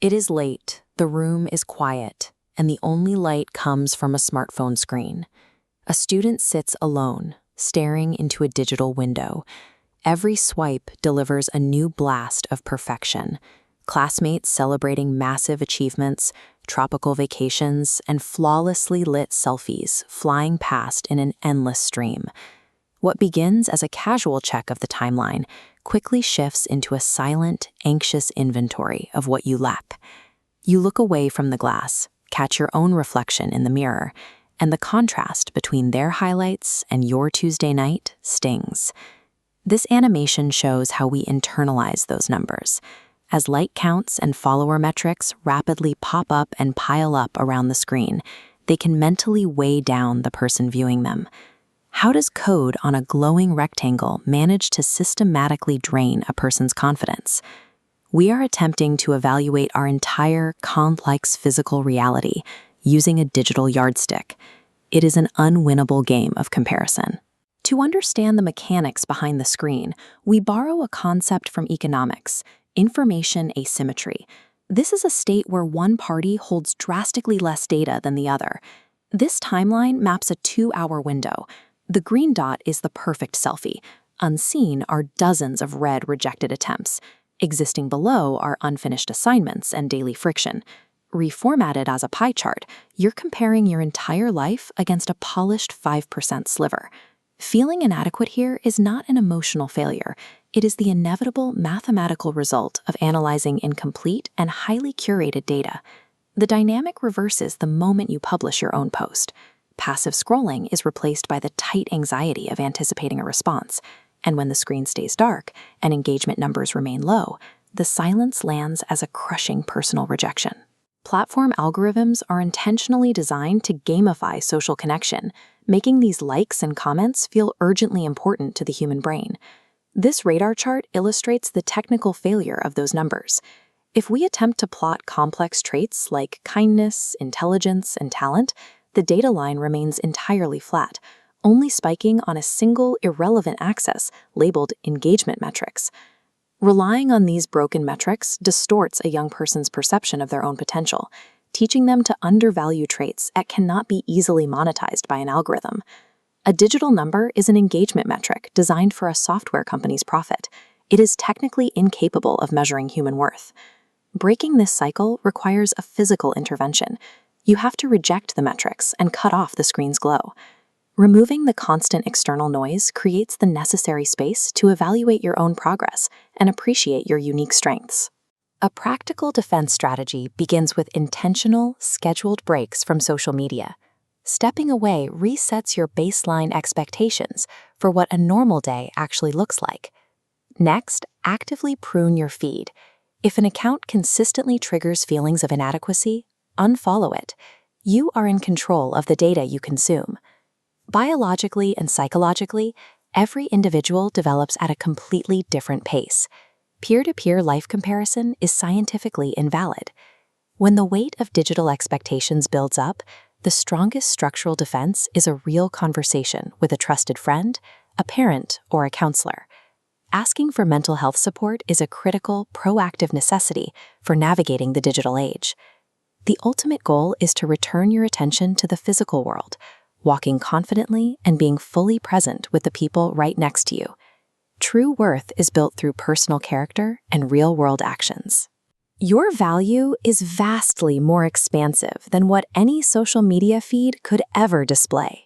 It is late, the room is quiet, and the only light comes from a smartphone screen. A student sits alone, staring into a digital window. Every swipe delivers a new blast of perfection. Classmates celebrating massive achievements, tropical vacations, and flawlessly lit selfies flying past in an endless stream. What begins as a casual check of the timeline quickly shifts into a silent, anxious inventory of what you lack. You look away from the glass, catch your own reflection in the mirror, and the contrast between their highlights and your Tuesday night stings. This animation shows how we internalize those numbers. As like counts and follower metrics rapidly pop up and pile up around the screen, they can mentally weigh down the person viewing them. How does code on a glowing rectangle manage to systematically drain a person's confidence? We are attempting to evaluate our entire complex physical reality using a digital yardstick. It is an unwinnable game of comparison. To understand the mechanics behind the screen, we borrow a concept from economics: information asymmetry. This is a state where one party holds drastically less data than the other. This timeline maps a 2-hour window. The green dot is the perfect selfie. Unseen are dozens of red rejected attempts. Existing below are unfinished assignments and daily friction. Reformatted as a pie chart, you're comparing your entire life against a polished 5% sliver. Feeling inadequate here is not an emotional failure. It is the inevitable mathematical result of analyzing incomplete and highly curated data. The dynamic reverses the moment you publish your own post. Passive scrolling is replaced by the tight anxiety of anticipating a response. And when the screen stays dark and engagement numbers remain low, the silence lands as a crushing personal rejection. Platform algorithms are intentionally designed to gamify social connection, making these likes and comments feel urgently important to the human brain. This radar chart illustrates the technical failure of those numbers. If we attempt to plot complex traits like kindness, intelligence, and talent, the data line remains entirely flat, only spiking on a single irrelevant axis labeled engagement metrics. Relying on these broken metrics distorts a young person's perception of their own potential, teaching them to undervalue traits that cannot be easily monetized by an algorithm. A digital number is an engagement metric designed for a software company's profit. It is technically incapable of measuring human worth. Breaking this cycle requires a physical intervention. You have to reject the metrics and cut off the screen's glow. Removing the constant external noise creates the necessary space to evaluate your own progress and appreciate your unique strengths. A practical defense strategy begins with intentional, scheduled breaks from social media. Stepping away resets your baseline expectations for what a normal day actually looks like. Next, actively prune your feed. If an account consistently triggers feelings of inadequacy, unfollow it. You are in control of the data you consume. Biologically and psychologically, every individual develops at a completely different pace. Peer-to-peer life comparison is scientifically invalid. When the weight of digital expectations builds up, the strongest structural defense is a real conversation with a trusted friend, a parent, or a counselor. Asking for mental health support is a critical, proactive necessity for navigating the digital age. The ultimate goal is to return your attention to the physical world, walking confidently and being fully present with the people right next to you. True worth is built through personal character and real-world actions. Your value is vastly more expansive than what any social media feed could ever display.